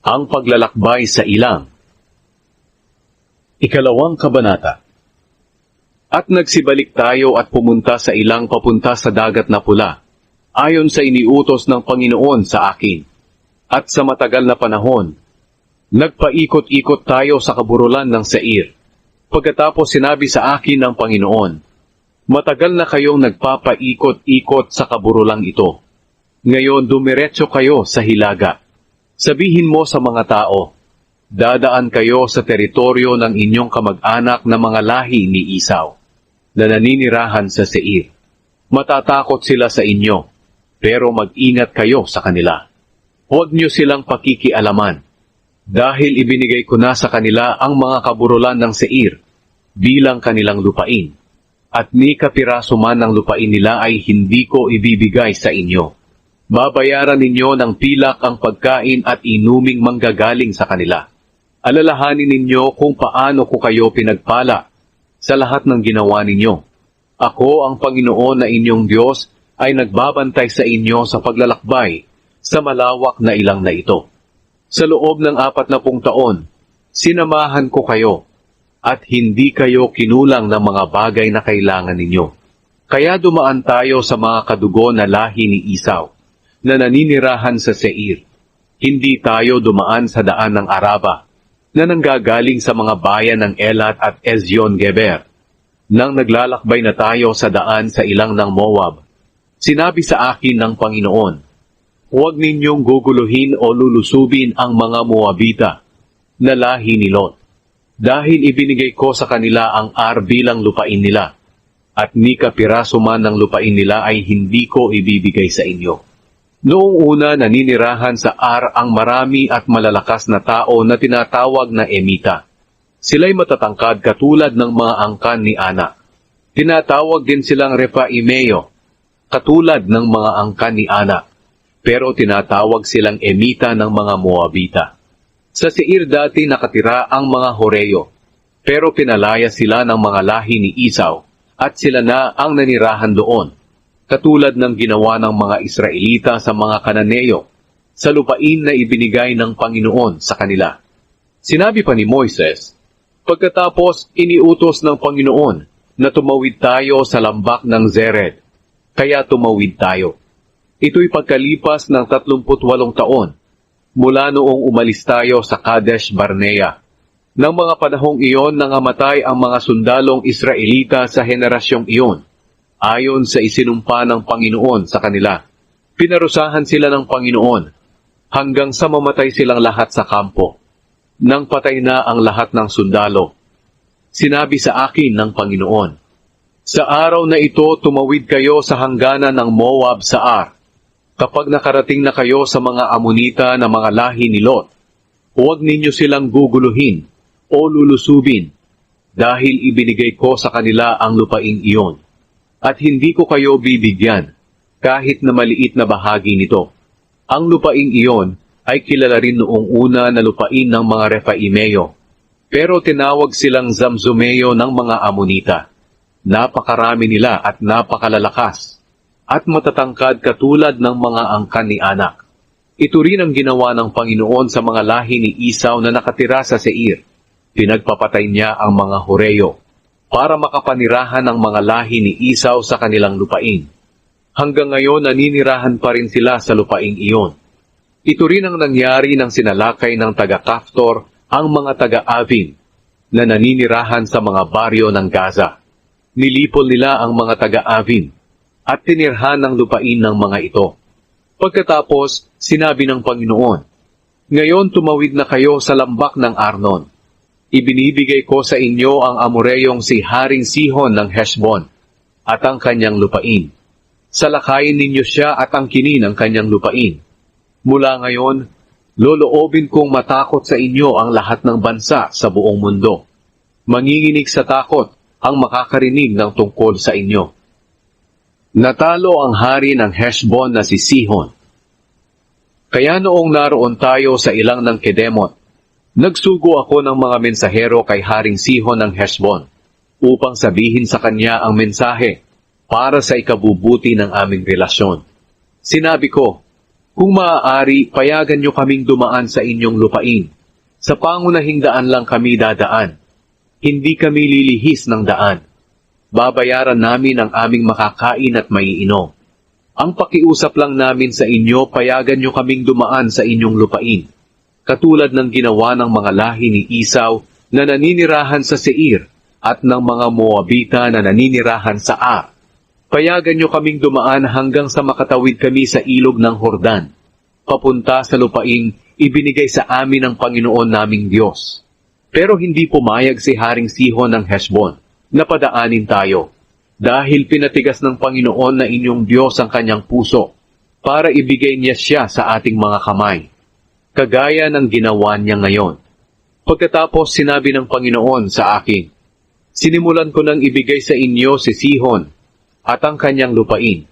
Ang paglalakbay sa ilang. Ikalawang kabanata. At nagsibalik tayo at pumunta sa ilang papunta sa dagat na pula, ayon sa iniutos ng Panginoon sa akin. At sa matagal na panahon, nagpaikot-ikot tayo sa kaburulan ng Seir. Pagkatapos sinabi sa akin ng Panginoon, matagal na kayong nagpapaikot-ikot sa kaburulang ito. Ngayon dumiretso kayo sa hilaga. Sabihin mo sa mga tao, dadaan kayo sa teritoryo ng inyong kamag-anak na mga lahi ni Isaw, na naninirahan sa Seir. Matatakot sila sa inyo, pero mag-ingat kayo sa kanila. Huwag niyo silang pakikialaman, dahil ibinigay ko na sa kanila ang mga kaburulan ng Seir bilang kanilang lupain, at ni kapiraso man ng lupain nila ay hindi ko ibibigay sa inyo. Babayaran ninyo ng pilak ang pagkain at inuming manggagaling sa kanila. Alalahanin ninyo kung paano ko kayo pinagpala sa lahat ng ginawa ninyo. Ako ang Panginoon na inyong Diyos ay nagbabantay sa inyo sa paglalakbay sa malawak na ilang na ito. Sa loob ng 40 taon, sinamahan ko kayo at hindi kayo kinulang ng mga bagay na kailangan ninyo. Kaya dumaan tayo sa mga kadugo na lahi ni Isaw, na naninirahan sa Seir. Hindi tayo dumaan sa daan ng Araba, na nanggagaling sa mga bayan ng Elat at Ezyon-Geber. Nang naglalakbay na tayo sa daan sa ilang ng Moab, sinabi sa akin ng Panginoon, huwag ninyong guguluhin o lulusubin ang mga Moabita, na lahi ni Lot, dahil ibinigay ko sa kanila ang Ar bilang lupain nila, at ni kapiraso man ng lupain nila ay hindi ko ibibigay sa inyo. Noong una naninirahan sa Ar ang marami at malalakas na tao na tinatawag na Emita. Sila'y matatangkad katulad ng mga angkan ni Anak. Tinatawag din silang Refaimeo, katulad ng mga angkan ni Anak, pero tinatawag silang Emita ng mga Moabita. Sa Seir dati nakatira ang mga Horeo, pero pinalaya sila ng mga lahi ni Isaw, at sila na ang nanirahan doon, katulad ng ginawa ng mga Israelita sa mga Kananeo, sa lupain na ibinigay ng Panginoon sa kanila. Sinabi pa ni Moises, pagkatapos iniutos ng Panginoon na tumawid tayo sa lambak ng Zered, kaya tumawid tayo. Ito'y pagkalipas ng 38 taon, mula noong umalis tayo sa Kadesh Barnea. Nang mga panahong iyon nangamatay ang mga sundalong Israelita sa henerasyong iyon, ayon sa isinumpa ng Panginoon sa kanila. Pinarusahan sila ng Panginoon hanggang sa mamatay silang lahat sa kampo. Nang patay na ang lahat ng sundalo, sinabi sa akin ng Panginoon, sa araw na ito tumawid kayo sa hangganan ng Moab sa Ar. Kapag nakarating na kayo sa mga Amonita na mga lahi ni Lot, huwag ninyo silang guguluhin o lulusubin, dahil ibinigay ko sa kanila ang lupaing iyon. At hindi ko kayo bibigyan, kahit na maliit na bahagi nito. Ang lupaing iyon ay kilala rin noong una na lupain ng mga Refaimeo, pero tinawag silang Zamzumeo ng mga Amonita. Napakarami nila at napakalalakas, at matatangkad katulad ng mga angkan ni Anak. Ito rin ang ginawa ng Panginoon sa mga lahi ni Isaw na nakatira sa Seir. Pinagpapatay niya ang mga Horeo, para makapanirahan ng mga lahi ni Isaw sa kanilang lupain. Hanggang ngayon naninirahan pa rin sila sa lupaing iyon. Ito rin ang nangyari ng sinalakay ng taga-Kaftor ang mga taga-Avin, na naninirahan sa mga baryo ng Gaza. Nilipol nila ang mga taga-Avin, at tinirhan ng lupain ng mga ito. Pagkatapos, sinabi ng Panginoon, ngayon tumawid na kayo sa lambak ng Arnon. Ibinibigay ko sa inyo ang Amoreyong si Haring Sihon ng Heshbon at ang kanyang lupain. Salakayin ninyo siya at angkinin ang kanyang lupain. Mula ngayon, loloobin kong matakot sa inyo ang lahat ng bansa sa buong mundo. Manginginig sa takot ang makakarinig ng tungkol sa inyo. Natalo ang hari ng Heshbon na si Sihon. Kaya noong naroon tayo sa ilang ng Kedemot, nagsugo ako ng mga mensahero kay Haring Sihon ng Heshbon, upang sabihin sa kanya ang mensahe para sa ikabubuti ng aming relasyon. Sinabi ko, Kung maaari, payagan niyo kaming dumaan sa inyong lupain. Sa pangunahing daan lang kami dadaan. Hindi kami lilihis ng daan. Babayaran namin ang aming makakain at maiinom. Ang pakiusap lang namin sa inyo, payagan niyo kaming dumaan sa inyong lupain. Katulad ng ginawa ng mga lahi ni Isaw na naninirahan sa Seir at ng mga Moabita na naninirahan sa Ar. Payagan niyo kaming dumaan hanggang sa makatawid kami sa ilog ng Hordan, papunta sa lupaing ibinigay sa amin ng Panginoon naming Diyos. Pero hindi pumayag si Haring Sihon ng Heshbon na padaanin tayo, dahil pinatigas ng Panginoon na inyong Diyos ang kanyang puso, para ibigay niya siya sa ating mga kamay, kagaya ng ginawa niya ngayon. Pagkatapos sinabi ng Panginoon sa akin, sinimulan ko nang ibigay sa inyo si Sihon at ang kanyang lupain.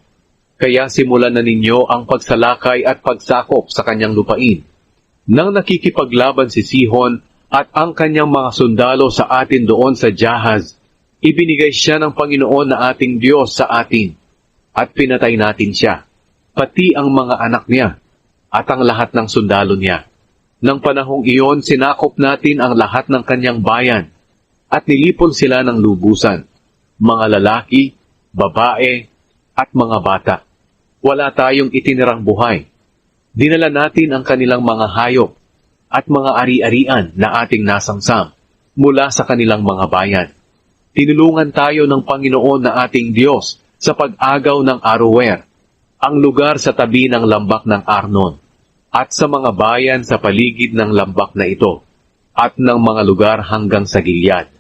Kaya simulan na ninyo ang pagsalakay at pagsakop sa kanyang lupain. Nang nakikipaglaban si Sihon at ang kanyang mga sundalo sa atin doon sa Jahaz, ibinigay siya ng Panginoon na ating Diyos sa atin, at pinatay natin siya, pati ang mga anak niya, at ang lahat ng sundalo niya. Nang panahong iyon, sinakop natin ang lahat ng kanyang bayan, at nilipon sila ng lubusan, mga lalaki, babae, at mga bata. Wala tayong itinirang buhay. Dinala natin ang kanilang mga hayop at mga ari-arian na ating nasamsam mula sa kanilang mga bayan. Tinulungan tayo ng Panginoon na ating Diyos sa pag-agaw ng Aroer, ang lugar sa tabi ng lambak ng Arnon, at sa mga bayan sa paligid ng lambak na ito, at ng mga lugar hanggang sa Gilead.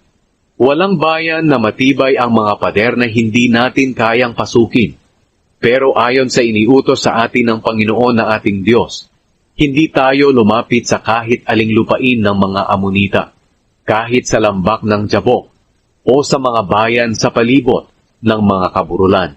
Walang bayan na matibay ang mga pader na hindi natin kayang pasukin. Pero ayon sa iniutos sa atin ng Panginoon na ating Diyos, hindi tayo lumapit sa kahit aling lupain ng mga Amonita, kahit sa lambak ng Jabok, o sa mga bayan sa palibot ng mga kaburulan.